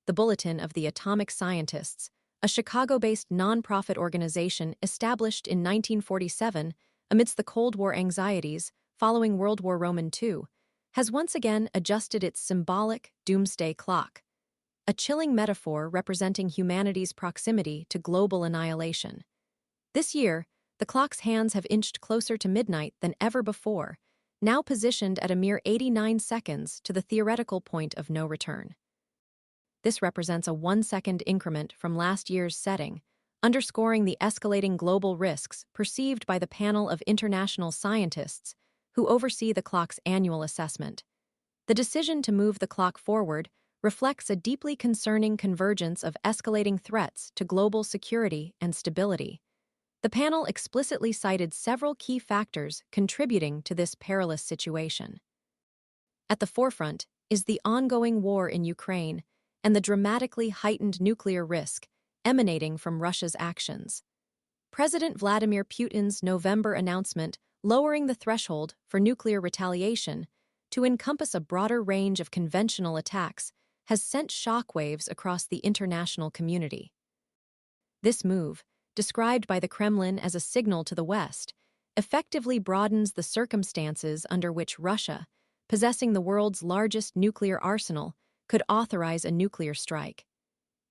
the Bulletin of the Atomic Scientists, a Chicago-based nonprofit organization established in 1947 amidst the Cold War anxieties following World War II, has once again adjusted its symbolic doomsday clock, a chilling metaphor representing humanity's proximity to global annihilation. This year, the clock's hands have inched closer to midnight than ever before, now positioned at a mere 89 seconds to the theoretical point of no return. This represents a 1-second increment from last year's setting, underscoring the escalating global risks perceived by the panel of international scientists who oversee the clock's annual assessment. The decision to move the clock forward reflects a deeply concerning convergence of escalating threats to global security and stability. The panel explicitly cited several key factors contributing to this perilous situation. At the forefront is the ongoing war in Ukraine and the dramatically heightened nuclear risk emanating from Russia's actions. President Vladimir Putin's November announcement lowering the threshold for nuclear retaliation to encompass a broader range of conventional attacks has sent shockwaves across the international community. This move, described by the Kremlin as a signal to the West, effectively broadens the circumstances under which Russia, possessing the world's largest nuclear arsenal, could authorize a nuclear strike.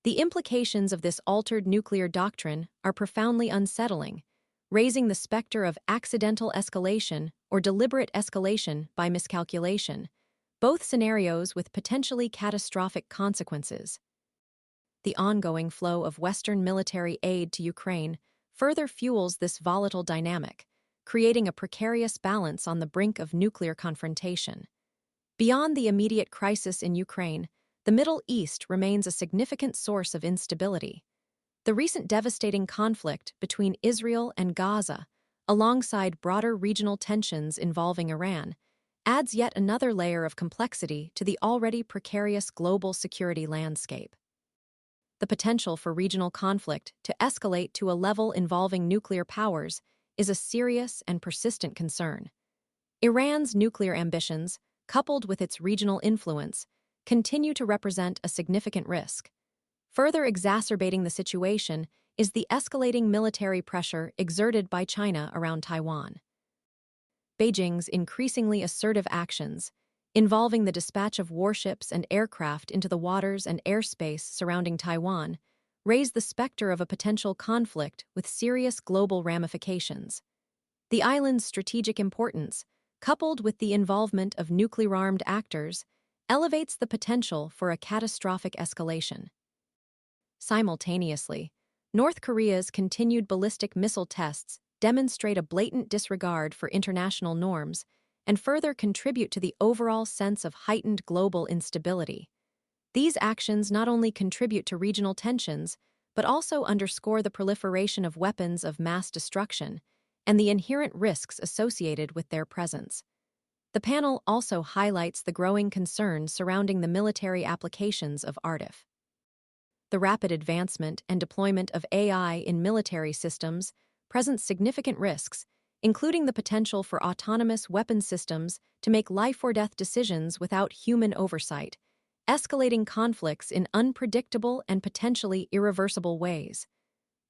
The implications of this altered nuclear doctrine are profoundly unsettling, raising the specter of accidental escalation or deliberate escalation by miscalculation, both scenarios with potentially catastrophic consequences. The ongoing flow of Western military aid to Ukraine further fuels this volatile dynamic, creating a precarious balance on the brink of nuclear confrontation. Beyond the immediate crisis in Ukraine, the Middle East remains a significant source of instability. The recent devastating conflict between Israel and Gaza, alongside broader regional tensions involving Iran, adds yet another layer of complexity to the already precarious global security landscape. The potential for regional conflict to escalate to a level involving nuclear powers is a serious and persistent concern. Iran's nuclear ambitions, coupled with its regional influence, continue to represent a significant risk. Further exacerbating the situation is the escalating military pressure exerted by China around Taiwan. Beijing's increasingly assertive actions, involving the dispatch of warships and aircraft into the waters and airspace surrounding Taiwan, raise the specter of a potential conflict with serious global ramifications. The island's strategic importance, coupled with the involvement of nuclear-armed actors, elevates the potential for a catastrophic escalation. Simultaneously, North Korea's continued ballistic missile tests demonstrate a blatant disregard for international norms and further contribute to the overall sense of heightened global instability. These actions not only contribute to regional tensions, but also underscore the proliferation of weapons of mass destruction and the inherent risks associated with their presence. The panel also highlights the growing concerns surrounding the military applications of ARTF. The rapid advancement and deployment of AI in military systems presents significant risks, including the potential for autonomous weapon systems to make life-or-death decisions without human oversight, escalating conflicts in unpredictable and potentially irreversible ways.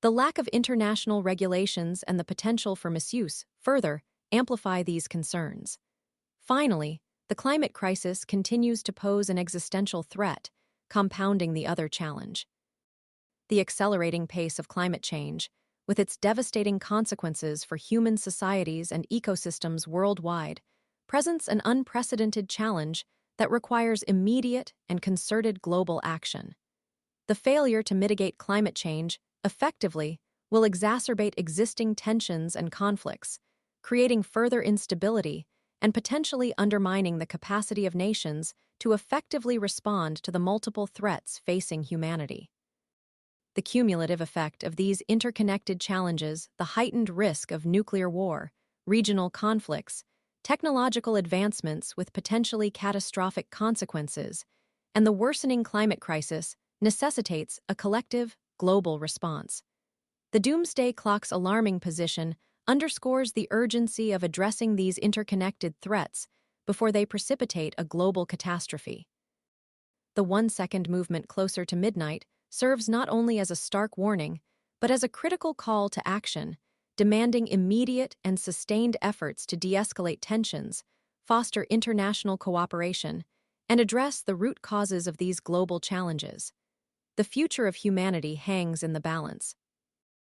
The lack of international regulations and the potential for misuse further amplify these concerns. Finally, the climate crisis continues to pose an existential threat, compounding the other challenge. The accelerating pace of climate change, with its devastating consequences for human societies and ecosystems worldwide, presents an unprecedented challenge that requires immediate and concerted global action. The failure to mitigate climate change effectively will exacerbate existing tensions and conflicts, creating further instability and potentially undermining the capacity of nations to effectively respond to the multiple threats facing humanity. The cumulative effect of these interconnected challenges, the heightened risk of nuclear war, regional conflicts, technological advancements with potentially catastrophic consequences, and the worsening climate crisis necessitates a collective, global response. The doomsday clock's alarming position underscores the urgency of addressing these interconnected threats before they precipitate a global catastrophe. The 1-second movement closer to midnight serves not only as a stark warning, but as a critical call to action, demanding immediate and sustained efforts to de-escalate tensions, foster international cooperation, and address the root causes of these global challenges. The future of humanity hangs in the balance.